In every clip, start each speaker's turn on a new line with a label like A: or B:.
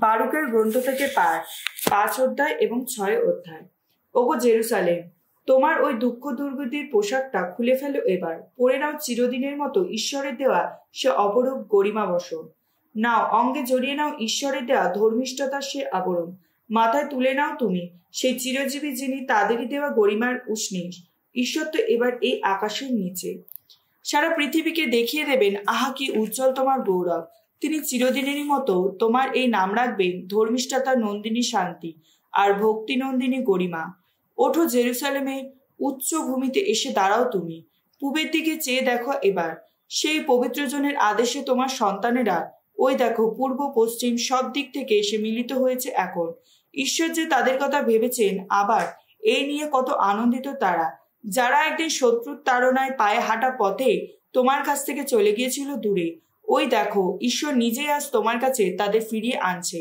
A: বারুকের গ্রন্থ থেকে পাঠ 5 অধ্যায় এবং 6 অধ্যায়। ওগো জেরুসালেম, তোমার ওই দুঃখ দুর্গতির পোশাকটা খুলে ফেলো, এবার পরে নাও চিরদিনের মতো ঈশ্বরের দেওয়া সে অপরূপ গরিমাবসন। নাও, অঙ্গে জড়িয়ে নাও ঈশ্বরের দেওয়া ধর্মিষ্ঠতার সে আবরণ। মাথায় তুলে নাও তুমি সেই চিরজীবী যিনি তাদেরই দেওয়া গরিমার উষ্ণীষ। ঈশ্বর তো এবার এই আকাশের নিচে সারা পৃথিবীকে দেখিয়ে দেবেন, আহা কি উজ্জ্বল তোমার গৌরব। তিনি চিরদিনেরই মতো তোমার এই নাম রাখবেন ধর্মিষ্ঠতা নন্দিনী শান্তি আর ভক্তি নন্দিনী গরিমা। ওঠো জেরুসালেমে, উচ্চ ভূমিতে এসে দাঁড়াও তুমি। পূবের দিকে চেয়ে দেখো এবার, সেই পবিত্রজনের আদেশে তোমার সন্তানেরা ওই দেখো পূর্ব পশ্চিম সব দিক থেকে এসে মিলিত হয়েছে এখন। ঈশ্বর যে তাদের কথা ভেবেছেন, আবার এই নিয়ে কত আনন্দিত তারা, যারা একদিন শত্রুর তাড়নায় পায়ে হাঁটা পথে তোমার কাছ থেকে চলে গিয়েছিল দূরে। ওই দেখো ঈশ্বর নিজেই আজ তোমার কাছে তাদের ফিরিয়ে আনছে।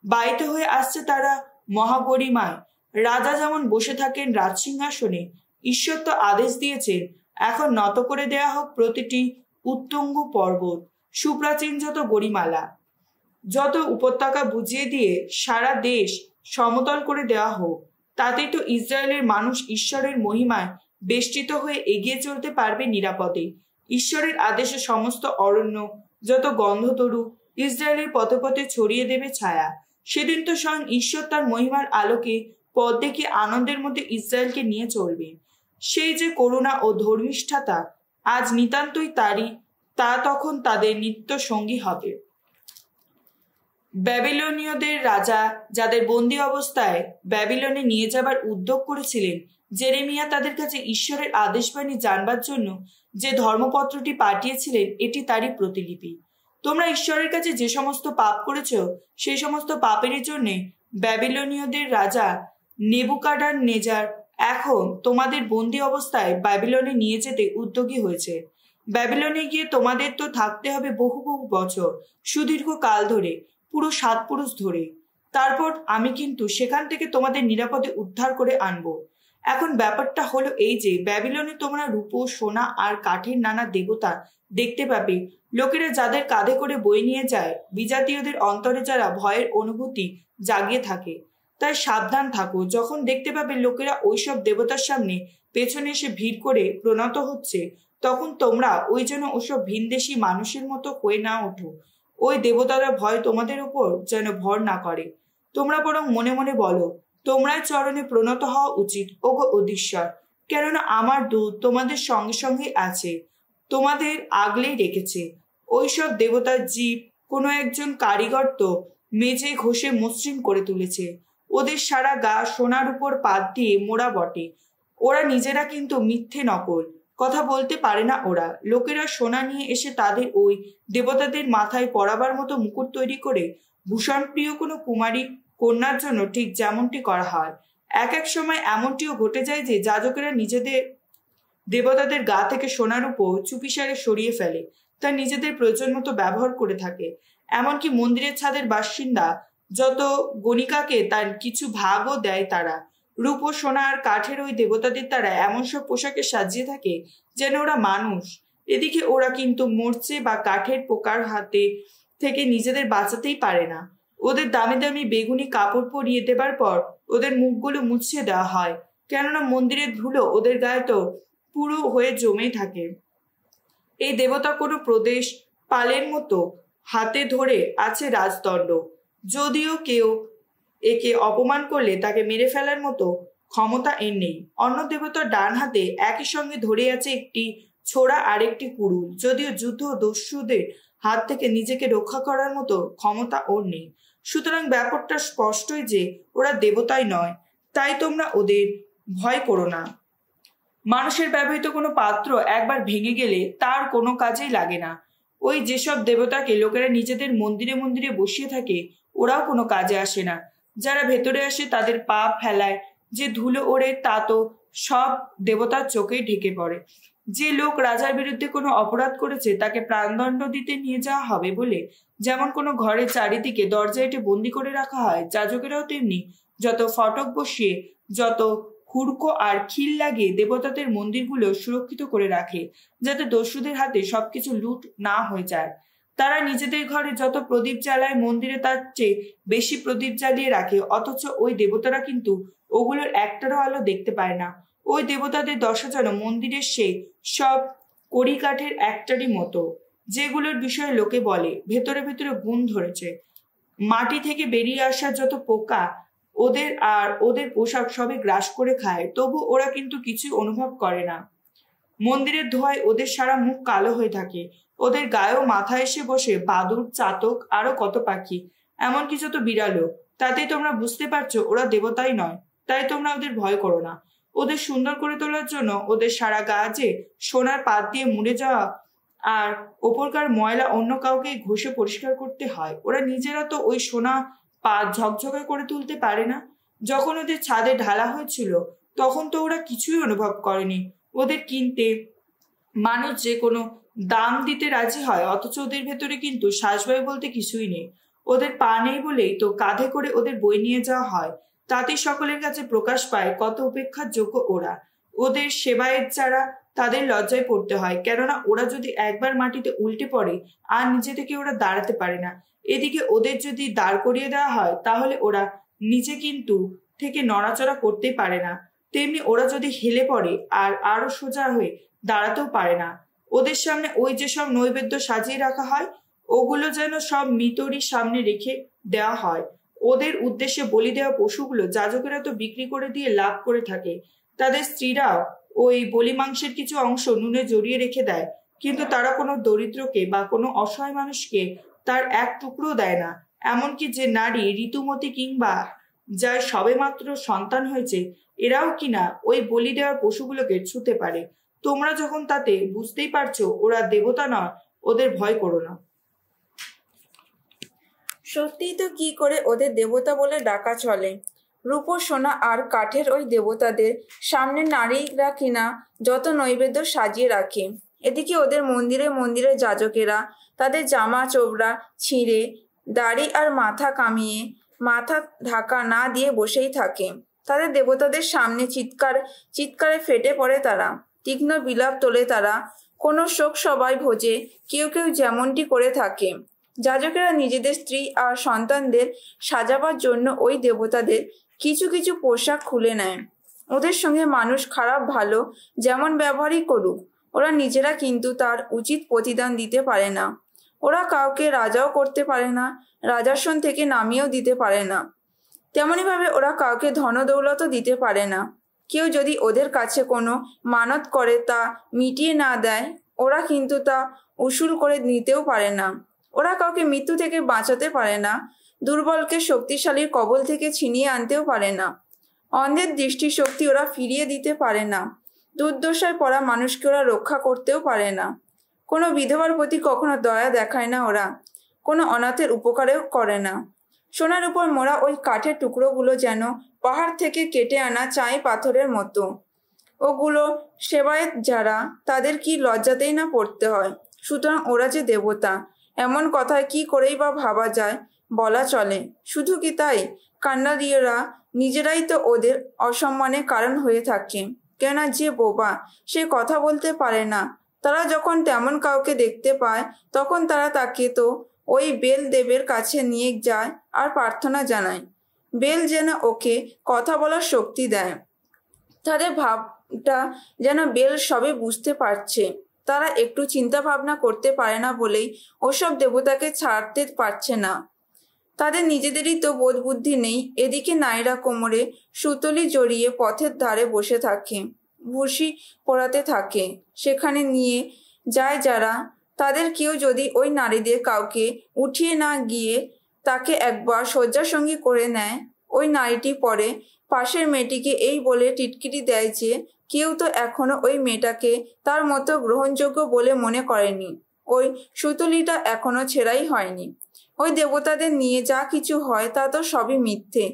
A: বায়িত হয়ে আসছে তারা মহাগরিমায়। রাজা যেমন বসে থাকেন রাজসিংহাসনে, ঈশ্বর তো আদেশ দিয়েছেন এখন নত করে দেয়া হোক প্রতিটি উত্তুঙ্গ পর্বত, সুপ্রাচীন যত গরিমালা, যত উপত্যকা বুঝিয়ে দিয়ে সারা দেশ সমতল করে দেওয়া হোক। তাতেই তো ইসরায়েলের মানুষ ঈশ্বরের মহিমায় বেষ্টিত হয়ে এগিয়ে চলতে পারবে নিরাপদে। ঈশ্বরের আদেশে সমস্ত অরণ্য যত গন্ধতরু ইসরায়েলের পথে পথে ছড়িয়ে দেবে ছায়া। সেদিন তো স্বয়ং ঈশ্বর তার মহিমার আলোকে পথ দেখে আনন্দের মধ্যে ইসরায়েলকে নিয়ে চলবে। সেই যে করুণা ও ধর্মিষ্ঠতা আজ নিতান্তই তারই, তা তখন তাদের নিত্য সঙ্গী হবে। ব্যাবিলনীয়দের রাজা যাদের বন্দী অবস্থায় ব্যাবিলনে নিয়ে যাবার উদ্যোগ করেছিলেন, জেরেমিয়া তাদের কাছে ঈশ্বরের আদেশবাণী জানবার জন্য যে ধর্মপত্রটি পাঠিয়েছিলেন, এটি তারই প্রতিলিপি। তোমরা ঈশ্বরের কাছে যে সমস্ত পাপ করেছ, সেই সমস্ত পাপেরই জন্য ব্যাবিলনীয়দের রাজা নেবুকাডনেজার এখন তোমাদের বন্দী অবস্থায় ব্যাবিলনে নিয়ে যেতে উদ্যোগী হয়েছে। ব্যাবিলনে গিয়ে তোমাদের তো থাকতে হবে বহু বহু বছর, সুদীর্ঘ কাল ধরে, পুরো 7 পুরুষ ধরে। তারপর আমি কিন্তু সেখান থেকে তোমাদের নিরাপদে উদ্ধার করে আনবো। এখন ব্যাপারটা হলো এই যে, ব্যাবিলনে তোমরা রূপো সোনা আর কাঠের নানা দেবতা দেখতে পাবে, লোকেরা যাদের কাঁধে করে বয়ে নিয়ে যায়। বিজাতীয়দের অন্তরে যারা ভয়ের অনুভূতি জাগিয়ে থাকে, তাই সাবধান থাকো। যখন দেখতে পাবে লোকেরা ওইসব দেবতার সামনে পেছনে এসে ভিড় করে প্রণত হচ্ছে, তখন তোমরা ওই জন্য ওসব ভিনদেশী মানুষের মতো হয়ে না ওঠো। ওই দেবতারা ভয় তোমাদের উপর যেন ভর না করে। তোমরা বরং মনে মনে বলো, তোমরাই চরণে প্রণত হওয়া উচিত ওগো অধীশ্বর, কেননা আমার দূত তোমাদের সঙ্গে সঙ্গে আছে, তোমাদের আগলেই রেখেছে। ওইসব দেবতার জীব কোনো একজন কারিগর তো মেঝে ঘষে মসৃণ করে তুলেছে। ওদের সারা গা সোনার উপর পাত দিয়ে মোড়া বটে। ওরা নিজেরা কিন্তু মিথ্যে নকল কথা বলতে পারে না। ওরা লোকেরা সোনা নিয়ে এসে তাদের ওই দেবতাদের মাথায় পরাবার মতো মুকুট তৈরি করে ভূষণ প্রিয় কোনো কুমারী কন্যার জন্য ঠিক যেমনটি করা হয়, এক এক সময় এমনটিও ঘটে যায় যে যাজকেরা নিজেদের দেবতাদের গা থেকে সোনার উপর চুপিসারে সরিয়ে ফেলে, তা নিজেদের প্রয়োজন মতো ব্যবহার করে থাকে। এমনকি মন্দিরের ছাদের বাসিন্দা যত গণিকাকে তার কিছু ভাগও দেয় তারা। রূপ, সোনা আর কাঠের ওই দেবতাদের তারা এমন সব পোশাকে সাজিয়ে থাকে যেন ওরা মানুষ। এদিকে ওরা কিন্তু মরচে বা কাঠের পোকার হাতে থেকে নিজেদের বাঁচাতেই পারে না। ওদের দামি দামি বেগুনি কাপড় পরিয়ে দেবার পর ওদের মুখগুলো মুছিয়ে দেওয়া হয়, কেননা মন্দিরের ধুলো ওদের গায়ে তো পুরো হয়ে জমে থাকে। এই দেবতা কোনো প্রদেশ পালের মতো হাতে ধরে আছে রাজদণ্ড। যদিও কেউ একে অপমান করলে তাকে মেরে ফেলার মতো ক্ষমতা এর নেই। অন্য দেবতার ডান হাতে একই সঙ্গে ধরে আছে একটি ছোড়া আর একটি কুড়ুল। যদিও যুদ্ধ দস্যুদের হাত থেকে নিজেকে রক্ষা করার মতো ক্ষমতা ওর নেই। সুতরাং ব্যাপারটা স্পষ্টই যে ওরা দেবতাই নয়, তাই তোমরা ওদের ভয় করো না। মানুষের ব্যবহৃত কোনো পাত্র একবার ভেঙে গেলে তার কোনো কাজেই লাগে না। ওই যেসব দেবতাকে লোকেরা নিজেদের মন্দিরে মন্দিরে বসিয়ে থাকে, ওরাও কোনো কাজে আসে না। যারা ভেতরে আসে তাদের পা ফেলায় যে ধুলো ওড়ে, তা তো সব দেবতার চোখেই ঢেকে পড়ে। যে লোক রাজার বিরুদ্ধে কোনো অপরাধ করেছে তাকে প্রাণদণ্ড দিতে নিয়ে যাওয়া হবে বলে যেমন কোনো ঘরের চারিদিকে দরজা এঁটে বন্দি করে রাখা হয়, যাজকেরাও তেমনি যত ফটক বসিয়ে, যত হুড়কো আর খিল লাগিয়ে দেবতাদের মন্দিরগুলো সুরক্ষিত করে রাখে, যাতে দস্যুদের হাতে সবকিছু লুট না হয়ে যায়। তারা নিজেদের ঘরে যত প্রদীপ জ্বালায় মন্দিরে তার চেয়ে বেশি প্রদীপ জ্বালিয়ে রাখে, অথচ ওই দেবতারা কিন্তু ওগুলোর একটারও আলো দেখতে পায় না। ওই দেবতাদের দশা যেন মন্দিরের সেই সব কড়িকাঠের একটারই মতো, যেগুলোর বিষয়ে লোকে বলে ভেতরে ভেতরে গুণ ধরেছে। মাটি থেকে বেরিয়ে আসা যত পোকা ওদের আর ওদের পোশাক সবে গ্রাস করে খায়, তবু ওরা কিন্তু কিছুই অনুভব করে না। মন্দিরের ধোঁয়ায় ওদের সারা মুখ কালো হয়ে থাকে। ওদের গায়েও মাথায় এসে বসে বাদুড়, চাতক, আরো কত পাখি, এমনকি যত বিড়ালও। তাতেই তোমরা বুঝতে পারছো ওরা দেবতাই নয়। তাই তোমরা ওদের ভয় করো না। ওদের সুন্দর করে তোলার জন্য ওদের সারা গা যে সোনার পাত দিয়ে মুড়ে যাওয়া আর ওপরকার ময়লা অন্য কাউকে ঘষে পরিষ্কার করতে হয়। ওরা নিজেরা তো ওই সোনা পাত ঝকঝকে করে তুলতে পারে না। যখন ওদের ছাদে ঢালা হয়েছিল তখন তো ওরা কিছুই অনুভব করেনি। ওদের কিনতে মানুষ যে কোনো দাম দিতে রাজি হয়, অথচ ওদের ভেতরে কিন্তু শ্বাসবায়ু বলতে কিছুই নেই। ওদের পা নেই বলেই তো কাঁধে করে ওদের বই নিয়ে যাওয়া হয়। তাতে সকলের কাছে প্রকাশ পায় কত উপেক্ষার যোগ্য ওরা। ওদের সেবায়েত যারা, তাদের লজ্জায় পড়তে হয়, কেননা ওরা যদি একবার মাটিতে উল্টে পড়ে আর নিজে থেকে ওরা দাঁড়াতে পারে না। এদিকে ওদের যদি দাঁড় করিয়ে দেওয়া হয় তাহলে ওরা নিজে কিন্তু থেকে নড়াচড়া করতে পারে না। তেমনি ওরা যদি হেলে পড়ে আর আরো সোজা হয়ে দাঁড়াতেও পারে না। ওদের সামনে ওই যেসব নৈবেদ্য সাজিয়ে রাখা হয় ওগুলো যেন সব মৃতরই সামনে রেখে দেওয়া হয়। ওদের উদ্দেশ্যে বলি দেওয়া পশুগুলো যাজকেরা তো বিক্রি করে দিয়ে লাভ করে থাকে। তাদের স্ত্রীরাও ওই বলি মাংসের কিছু অংশ নুনে জড়িয়ে রেখে দেয়, কিন্তু তারা কোনো দরিদ্রকে বা কোনো অসহায় মানুষকে তার এক টুকরো দেয় না। এমনকি যে নারী ঋতুমতী কিংবা যার সবেমাত্র সন্তান হয়েছে, এরাও কিনা ওই বলি দেওয়ার পশুগুলোকে ছুঁতে পারে। তোমরা যখন তাতে বুঝতেই পারছো ওরা দেবতা নয়, ওদের ভয় করো না।
B: সত্যিই তো কি করে ওদের দেবতা বলে ডাকা চলে। রূপো, সোনা আর কাঠের ওই দেবতাদের সামনে নারীরা কিনা যত নৈবেদ্য সাজিয়ে রাখে, এদিকে ওদের মন্দিরে মন্দিরে যাজকেরা তাদের জামা চোবড়া ছিঁড়ে দাড়ি আর মাথা কামিয়ে মাথা ঢাকা না দিয়ে বসেই থাকে। তাদের দেবতাদের সামনে চিৎকারে ফেটে পড়ে তারা, তীক্ষ্ণ বিলাপ তোলে তারা, কোনো শোক সবাই ভোজে কেউ কেউ যেমনটি করে থাকে। যাজকেরা নিজেদের স্ত্রী আর সন্তানদের সাজাবার জন্য ওই দেবতাদের কিছু কিছু পোশাক খুলে নেয়। ওদের সঙ্গে মানুষ খারাপ ভালো যেমন ব্যবহারই করুক, ওরা নিজেরা কিন্তু তার উচিত প্রতিদান দিতে পারে না। ওরা কাউকে রাজাও করতে পারে না, রাজাসন থেকে নামিয়েও দিতে পারে না। তেমনিভাবে ওরা কাউকে ধনদৌলতও দিতে পারে না। কেউ যদি ওদের কাছে কোনো মানত করে তা মিটিয়ে না দেয়, ওরা কিন্তু তা উসুল করে নিতেও পারে না। ওরা কাউকে মৃত্যু থেকে বাঁচাতে পারে না, দুর্বলকে শক্তিশালীর কবল থেকে ছিনিয়ে আনতেও পারে না। অন্ধের দৃষ্টিশক্তি ওরা ফিরিয়ে দিতে পারে না, দুর্দশায় পড়া মানুষকে ওরা রক্ষা করতেও পারে না। কোনো বিধবার প্রতি কখনো দয়া দেখায় না ওরা, কোনো অনাথের উপকারেও করে না। সোনার উপর মোড়া ওই কাঠের টুকরোগুলো যেন পাহাড় থেকে কেটে আনা চাই পাথরের মতো। ওগুলো সেবায়েত যারা, তাদের কি লজ্জাতেই না পড়তে হয়। সুতরাং ওরা যে দেবতা এমন কথায় কি করেই বা ভাবা যায়, বলা চলে। শুধু কি তাই, কান্নারিয়েরা নিজেরাই তো ওদের অসম্মানের কারণ হয়ে থাকে। কেননা যে বোবা সে কথা বলতে পারে না, তারা যখন তেমন কাউকে দেখতে পায় তখন তারা তাকে তো ওই বেল দেবের কাছে নিয়ে যায় আর প্রার্থনা জানায় বেল যেন ওকে কথা বলার শক্তি দেয়। তাদের ভাবটা যেন বেল সবে বুঝতে পারছে। তারা একটু চিন্তা ভাবনা করতে পারে না বলেই ওসব দেবতাকে ছাড়তে পারছে না। তাদের নিজেদেরই তো বোধ বুদ্ধি নেই। এদিকে নারীরা কোমরে সুতলি জড়িয়ে পথের ধারে বসে থাকে, ভুসি পোড়াতে থাকে। সেখানে নিয়ে যায় যারা, তাদের কেউ যদি ওই নারীদের কাউকে উঠিয়ে না গিয়ে তাকে একবার শয্যাসঙ্গী করে নেয়, ওই নারীটি পরে পাশের মেয়েটিকে এই বলে টিটকিরি দেয় যে কেউ তো এখনো ওই মেয়েটাকে তার মতো গ্রহণযোগ্য বলে মনে করেনি, ওই সুতলিটা এখনো ছেঁড়াই হয়নি। ওই দেবতাদের নিয়ে যা কিছু হয় তা তো সবই মিথ্যে।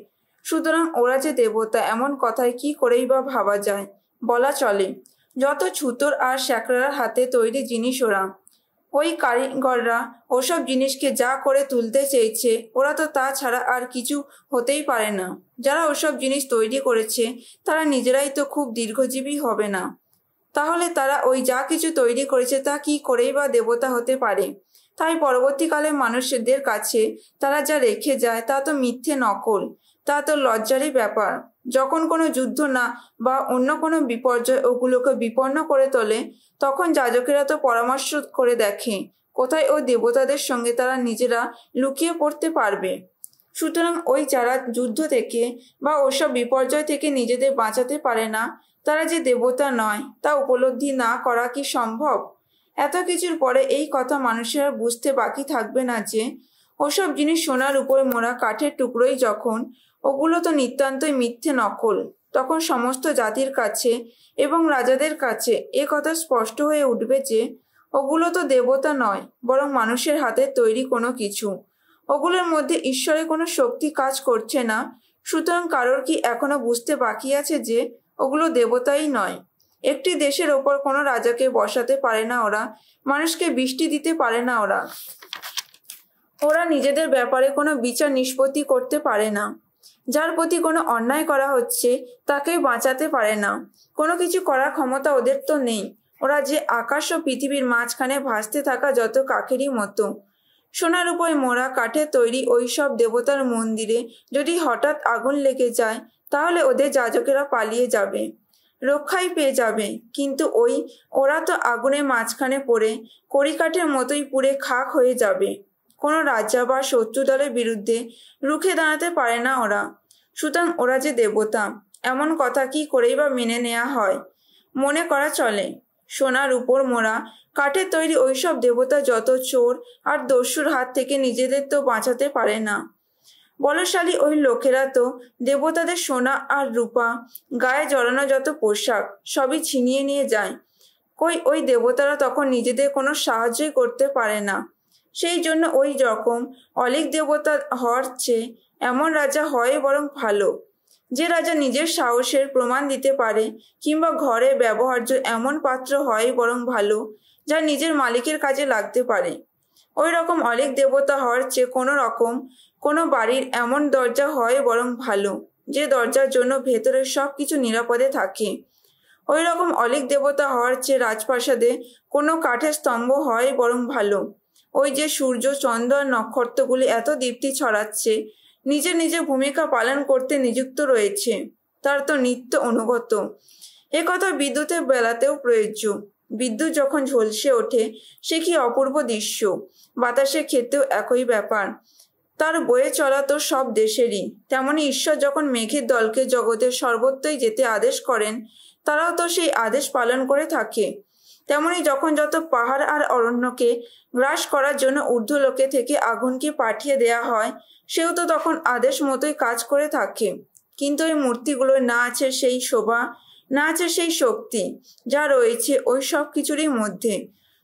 B: সুতরাং ওরা যে দেবতা এমন কথায় কি করেই বা ভাবা যায়, বলা চলে। যত ছুতোর আর শ্যাকরার হাতে তৈরি জিনিস ওরা। ওই কারিগররা ওসব জিনিসকে যা করে তুলতে চেয়েছে, ওরা তো তা ছাড়া আর কিছু হতেই পারে না। যারা ওসব জিনিস তৈরি করেছে তারা নিজেরাই তো খুব দীর্ঘজীবী হবে না, তাহলে তারা ওই যা কিছু তৈরি করেছে তা কি করেই বা দেবতা হতে পারে? তাই পরবর্তীকালে মানুষদের কাছে তারা যা রেখে যায় তা তো মিথ্যে নকল, তা তো লজ্জারই ব্যাপার। যখন কোনো যুদ্ধ না বা অন্য কোনো বিপর্যয় ওগুলোকে বিপন্ন করে তোলে, তখন যাজকেরা তো পরামর্শ করে দেখে কোথায় ওই দেবতাদের সঙ্গে তারা নিজেরা লুকিয়ে পড়তে পারবে। সুতরাং ওই যারা যুদ্ধ থেকে বা ওসব বিপর্যয় থেকে নিজেদের বাঁচাতে পারে না, তারা যে দেবতা নয় তা উপলব্ধি না করা কি সম্ভব? এত কিছুর পরে এই কথা মানুষেরা বুঝতে বাকি থাকবে না যে ওসব জিনিস সোনার উপর মোড়া কাঠের টুকরোই যখন, ওগুলো তো নিতান্তই মিথ্যে নকল। তখন সমস্ত জাতির কাছে এবং রাজাদের কাছে এ কথা স্পষ্ট হয়ে উঠবে যে ওগুলো তো দেবতা নয়, বরং মানুষের হাতে তৈরি কোনো কিছু। ওগুলোর মধ্যে ঈশ্বরের কোনো শক্তি কাজ করছে না। সুতরাং কারোর কি এখনো বুঝতে বাকি আছে যে ওগুলো দেবতাই নয়? একটি দেশের ওপর কোনো রাজাকে বসাতে পারে না ওরা, মানুষকে বৃষ্টি দিতে পারে না ওরা নিজেদের ব্যাপারে কোনো বিচার নিষ্পত্তি করতে পারে না। যার প্রতি কোনো অন্যায় করা হচ্ছে তাকে বাঁচাতে পারে না। কোনো কিছু করার ক্ষমতা ওদের তো নেই। ওরা যে আকাশ ও পৃথিবীর মাঝখানে ভাসতে থাকা যত কাকেরই মতো। সোনার উপর মোড়া কাঠের তৈরি ওই সব দেবতার মন্দিরে যদি হঠাৎ আগুন লেগে যায়, তাহলে ওদের যাজকেরা পালিয়ে যাবে, রক্ষাই পেয়ে যাবে। কিন্তু ওরা তো আগুনের মাঝখানে পড়ে কড়িকাঠের মতোই পুড়ে খাক হয়ে যাবে। কোনো রাজা বা শত্রু দলের বিরুদ্ধে রুখে দাঁড়াতে পারে না ওরা। সুতরাং ওরা যে দেবতা, এমন কথা কি করেই বা মেনে নেওয়া হয়? মনে করা চলে সোনার উপর মোড়া কাঠের তৈরি ওইসব দেবতা যত চোর আর দস্যুর হাত থেকে নিজেদের তো বাঁচাতে পারে না। বলশালী ওই লোকেরা তো দেবতাদের সোনা আর রূপা, গায়ে জড়ানো যত পোশাক সবই ছিনিয়ে নিয়ে যায়। ওই দেবতারা তখন নিজেদের কোনো সাহায্যই করতে পারে না। সেই জন্য ওই রকম অলিক দেবতা হওয়ার চেয়ে এমন রাজা হয় বরং ভালো, যে রাজা নিজের সাহসের প্রমাণ দিতে পারে, কিংবা ঘরে ব্যবহার্য এমন পাত্র হয় বরং ভালো, যা নিজের মালিকের কাজে লাগতে পারে। ওই রকম অলিক দেবতা হওয়ার চেয়ে কোনো বাড়ির এমন দরজা হয় বরং ভালো, যে দরজার জন্য ভেতরের সব কিছু নিরাপদে থাকে। ওই রকম অলিক দেবতা হওয়ার চেয়ে রাজপ্রাসাদে কোনো কাঠের স্তম্ভ হয় বরং ভালো, ওই যে সূর্য, চন্দ্র আর নক্ষত্রগুলি এত দীপ্তি ছড়াচ্ছে, নিজের নিজের ভূমিকা পালন করতে নিযুক্ত রয়েছে, তার তো নিত্য অনুগত। এ কথা বিদ্যুতের বেলাতেও প্রযোজ্য। বিদ্যুৎ যখন ঝলসে ওঠে সে কি অপূর্ব দৃশ্য! বাতাসের ক্ষেত্রেও একই ব্যাপার। তার বয়ে চলা তো সব দেশেরই। তেমনি ঈশ্বর যখন মেঘের দলকে জগতের সর্বত্রই যেতে আদেশ করেন, তারাও তো সেই আদেশ পালন করে থাকে। তেমনি যখন যত পাহাড় আর অরণ্যকে গ্রাস করার জন্য ঊর্ধ্বলোকে থেকে আগুনকে পাঠিয়ে দেয়া হয়, সেও তো তখন আদেশ মতোই কাজ করে থাকে। কিন্তু এই মূর্তিগুলোর না আছে সেই শোভা, না আছে সেই শক্তি যা রয়েছে ওই সব কিছুরই মধ্যে।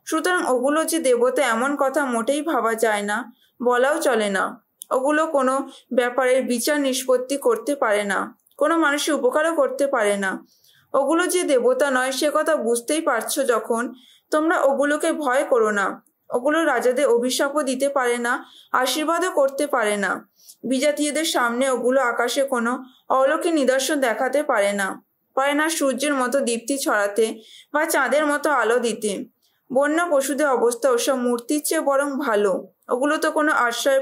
B: সুতরাং ওগুলো যে দেবতা এমন কথা মোটেই ভাবা যায় না, বলাও চলে না। ওগুলো কোনো ব্যাপারের বিচার নিষ্পত্তি করতে পারে না, কোনো মানুষের উপকারও করতে পারে না। ওগুলো যে দেবতা নয় সে কথা বুঝতেই পারছো যখন, তোমরা ওগুলোকে ভয় করো না। ওগুলো রাজাদের অভিশাপও দিতে পারে না, আশীর্বাদও করতে পারে না। বিজাতীয়দের সামনে ওগুলো আকাশে কোনো অলৌকিক নিদর্শন দেখাতে পারে না সূর্যের মতো দীপ্তি ছড়াতে বা চাঁদের মতো আলো দিতে। বন্য পশুদের অবস্থা ওসব মূর্তির চেয়ে বরং ভালো। ওগুলো তো কোনো আশ্রয়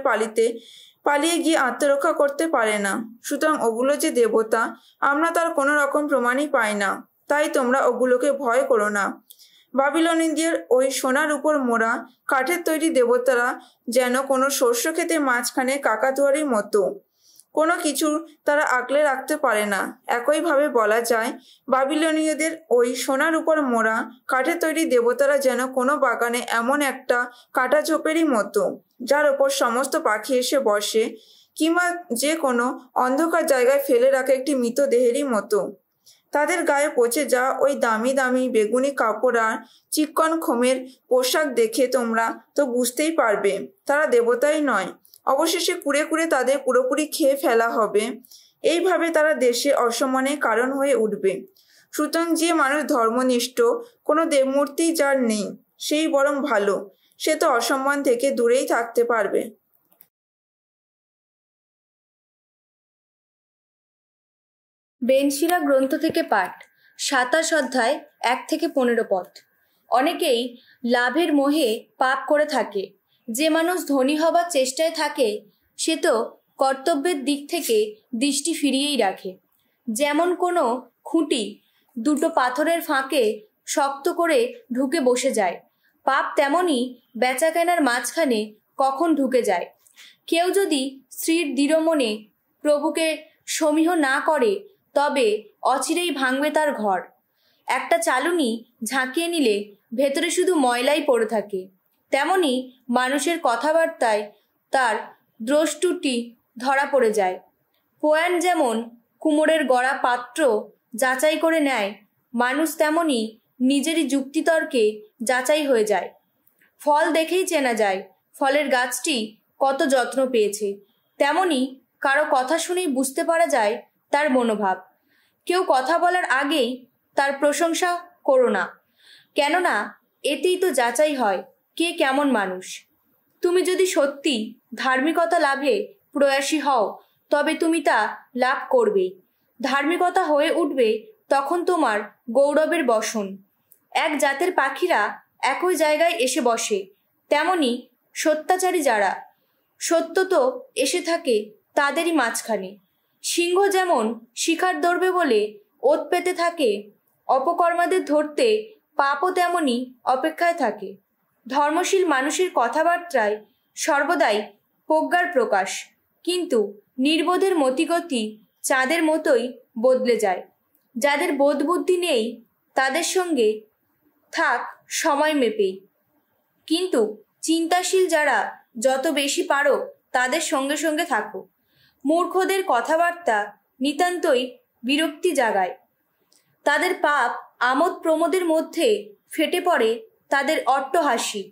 B: পালিয়ে গিয়ে আত্মরক্ষা করতে পারে না। সুতরাং ওগুলো যে দেবতা আমরা তার কোনো রকম প্রমাণই পাই না। তাই তোমরা ওগুলোকে ভয় করো না। বাবিলনীয়দের ওই সোনার উপর মোড়া কাঠের তৈরি দেবতারা যেন কোনো শস্য ক্ষেতের মাঝখানে কাকাতুয়ারির মতো, কোনো কিছু তারা আগলে রাখতে পারে না। একইভাবে বলা যায় বাবিলনীয়দের ওই সোনার উপর মোড়া কাঠের তৈরি দেবতারা যেন কোনো বাগানে এমন একটা কাটা ঝোপেরই মতো, যার ওপর সমস্ত পাখি এসে বসে, কিংবা যে কোনো অন্ধকার জায়গায় ফেলে রাখা একটি মৃতদেহেরই মতো। তাদের গায়ে পচে যাওয়া ওই দামি দামি বেগুনি কাপড় আর চিকন খোমের পোশাক দেখে তোমরা তো বুঝতেই পারবে তারা দেবতাই নয়। অবশেষে কুড়ে কুড়ে তাদের পুরোপুরি খেয়ে ফেলা হবে। এইভাবে তারা দেশে অসম্মানের কারণ হয়ে উঠবে। সুতরাং যে মানুষ ধর্মনিষ্ঠ, কোনো দেবমূর্তি যার নেই, সেই বরং ভালো, সে তো অসম্মান থেকে দূরেই থাকতে পারবে।
C: বেনশিরা গ্রন্থ থেকে পাঠ, 27 অধ্যায় 1 থেকে 15 পদ। অনেকেই লাভের মোহে পাপ করে থাকে, যে মানুষ ধনী হবার চেষ্টায় থাকে সে তো কর্তব্যের দিক থেকে দৃষ্টি ফিরিয়েই রাখে। যেমন কোনো খুঁটি দুটো পাথরের ফাঁকে শক্ত করে ঢুকে বসে যায়, পাপ তেমনই বেচা কেনার মাঝখানে কখন ঢুকে যায়। কেউ যদি স্ত্রীর দৃঢ় মনে প্রভুকে সমীহ না করে তবে অচিরেই ভাঙবে তার ঘর। একটা চালুনি ঝাঁকিয়ে নিলে ভেতরে শুধু ময়লাই পড়ে থাকে। তেমনি মানুষের কথাবার্তায় তার দ্রষ্টুটি ধরা পড়ে যায়। পোয়ান যেমন কুমোরের গড়া পাত্র যাচাই করে নেয়, মানুষ তেমনি নিজেরই যুক্তিতর্কে যাচাই হয়ে যায়। ফল দেখেই চেনা যায় ফলের গাছটি কত যত্ন পেয়েছে। তেমনি কারো কথা শুনেই বুঝতে পারা যায় তার মনোভাব। কেউ কথা বলার আগেই তার প্রশংসা করো না, কেননা এতেই তো যাচাই হয় কে কেমন মানুষ। তুমি যদি সত্যি ধার্মিকতা লাভে প্রয়াসী হও তবে তুমি তা লাভ করবেই। ধার্মিকতা হয়ে উঠবে তখন তোমার গৌরবের বসন। এক জাতের পাখিরা একই জায়গায় এসে বসে, তেমনি সত্যাচারী যারা, সত্য তো এসে থাকে তাদেরই মাঝখানে। সিংহ যেমন শিকার ধরবে বলে ওত পেতে থাকে, অপকর্মাদের ধরতে পাপও তেমনি অপেক্ষায় থাকে। ধর্মশীল মানুষের কথাবার্তায় সর্বদাই প্রজ্ঞার প্রকাশ, কিন্তু নির্বোধের মতিগতি চাঁদের মতোই বদলে যায়। যাদের বোধ বুদ্ধি নেই তাদের সঙ্গে থাক সময় মেপেই, কিন্তু চিন্তাশীল যারা যত বেশি পারো তাদের সঙ্গে সঙ্গে থাকো। মূর্খদের কথাবার্তা নিতান্তই বিরক্তি জাগায়। তাদের পাপ আমোদ প্রমোদের মধ্যে ফেটে পড়ে তাদের অট্টহাসি।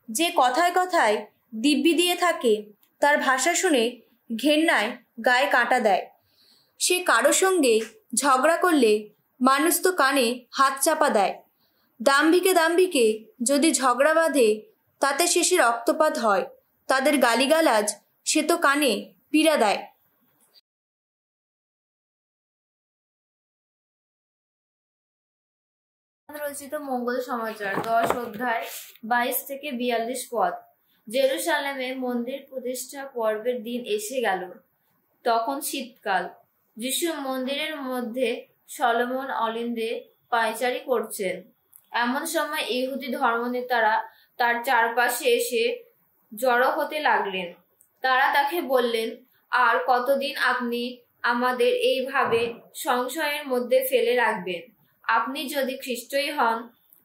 C: যে কথায় কথায় দিব্যি দিয়ে থাকে তার ভাষা শুনে ঘেন্নায় গায়ে কাঁটা দেয়। সে কারো সঙ্গে ঝগড়া করলে মানুষ তো কানে হাত চাপা দেয়। দাম্ভিকে দাম্ভিকে যদি ঝগড়া বাঁধে তাতে শেষে রক্তপাত হয়। তাদের গালিগালাজ সে তো কানে পীড়া দেয়।
D: রচিত মঙ্গল সমাচার 10 অধ্যায় 22 থেকে 42 পদ। জেরুসালেমে মন্দির প্রতিষ্ঠা পর্বের দিন এসে গেল। তখন শীতকাল। যিশু মন্দিরের মধ্যে সলোমন অলিন্দে পায়চারি করছেন। এমন সময় ইহুদি ধর্মনেতারা তার চারপাশে এসে জড়ো হতে লাগলেন। তারা তাকে বললেন, আর কতদিন আপনি আমাদের এইভাবে সংশয়ের মধ্যে ফেলে রাখবেন? আপনি যদি খ্রিস্টই হন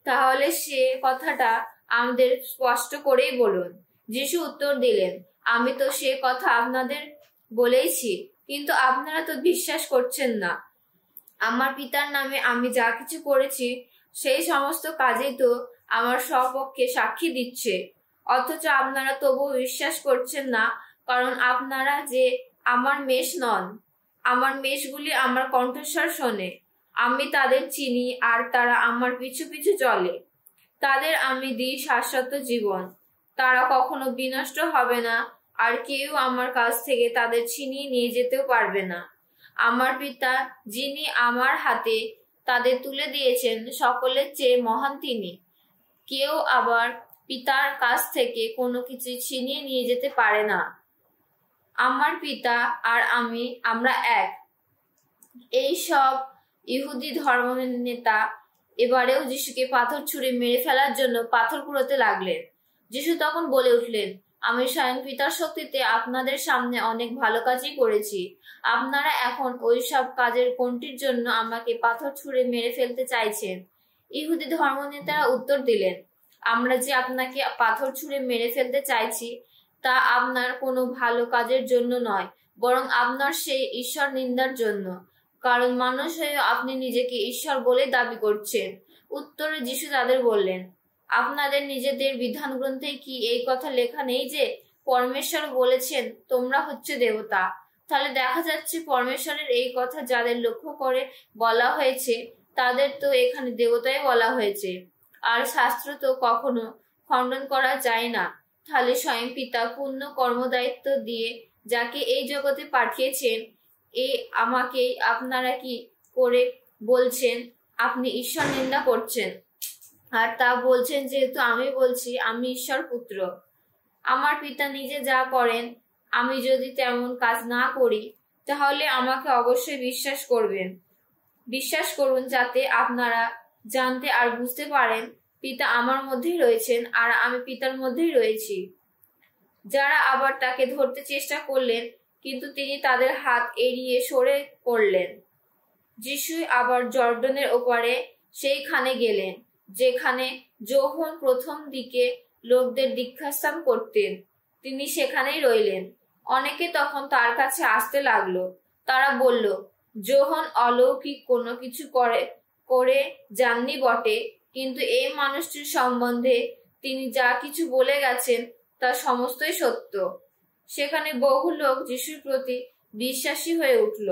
D: তাহলে সে কথাটা আমাদের স্পষ্ট করেই বলুন। যিশু উত্তর দিলেন, আমি তো সে কথা আপনাদের বলেইছি, কিন্তু আপনারা তো বিশ্বাস করছেন না। আমার পিতার নামে আমি যা কিছু করেছি সেই সমস্ত কাজেই তো আমার স্বপক্ষে সাক্ষী দিচ্ছে, অথচ আপনারা তবুও বিশ্বাস করছেন না, কারণ আপনারা যে আমার মেষ নন। আমার মেষগুলি আমার কণ্ঠস্বর শোনে, আমি তাদের চিনি আর তারা আমার পিছু পিছু চলে। তাদের আমি দিই শাশ্বত জীবন, তারা কখনো বিনষ্ট হবে না, আর কেউ আমার কাছ থেকে তাদের ছিনিয়ে নিয়ে যেতেও পারবে না। আমার পিতা যিনি আমার হাতে তাদের তুলে দিয়েছেন সকলের চেয়ে মহান তিনি। কেউ আবার পিতার কাছ থেকে কোনো কিছু ছিনিয়ে নিয়ে যেতে পারে না। আমার পিতা আর আমি, আমরা এক। এই সব ইহুদি ধর্মনেতা এবারেও যিশুকে পাথর ছুঁড়ে মেরে ফেলার জন্য পাথর কুড়োতে লাগলেন। যিশু তখন বলে উঠলেন, আমি স্বয়ং পিতার শক্তিতে আপনাদের সামনে অনেক ভালো কাজই করেছি। আপনারা এখন ওই সব কাজের কোনটির জন্য আমাকে পাথর ছুঁড়ে মেরে ফেলতে চাইছেন? ইহুদি ধর্মনেতারা উত্তর দিলেন, আমরা যে আপনাকে পাথর ছুঁড়ে মেরে ফেলতে চাইছি তা আপনার কোনো ভালো কাজের জন্য নয়, বরং আপনার সেই ঈশ্বর নিন্দার জন্য, কারণ মানুষ হয়ে আপনি নিজেকে ঈশ্বর বলে দাবি করছেন। উত্তরে যিশু তাদের বললেন, আপনাদের নিজেদের বিধান গ্রন্থে কি এই কথা লেখা নেই যে পরমেশ্বর বলেছেন তোমরা হচ্ছে দেবতা? তাহলে দেখা যাচ্ছে পরমেশ্বরের এই কথা যাদের লক্ষ্য করে বলা হয়েছে তাদের তো এখানে দেবতাই বলা হয়েছে। আর শাস্ত্র তো কখনো খণ্ডন করা যায় না। তাহলে স্বয়ং পিতা পূর্ণ কর্মদায়িত্ব দিয়ে যাকে এই জগতে পাঠিয়েছেন আমাকে আপনারা কি করে বলছেন আপনি ঈশ্বর নিন্দা করছেন? আর তা বলছেন যেহেতু আমি বলছি আমি ঈশ্বর পুত্র। আমার পিতা নিজে যা করেন, আমি যদি তেমন কাজ না করি তাহলে আমাকে অবশ্যই বিশ্বাস করুন, যাতে আপনারা জানতে আর বুঝতে পারেন পিতা আমার মধ্যেই রয়েছেন আর আমি পিতার মধ্যেই রয়েছি। যারা আবার তাকে ধরতে চেষ্টা করলেন, কিন্তু তিনি তাদের হাত এড়িয়ে সরে পড়লেন। যিশু আবার জর্ডনের ওপারে সেইখানে গেলেন যেখানে যোহন প্রথম দিকে লোকদের দীক্ষাস্থান করতেন। তিনি সেখানেই রইলেন। অনেকে তখন তার কাছে আসতে লাগলো। তারা বলল, যোহন অলৌকিক কোনো কিছু করে যাননি বটে, কিন্তু এই মানুষটির সম্বন্ধে তিনি যা কিছু বলে গেছেন তা সমস্তই সত্য। সেখানে বহু লোক যিশুর প্রতি বিশ্বাসী হয়ে উঠল।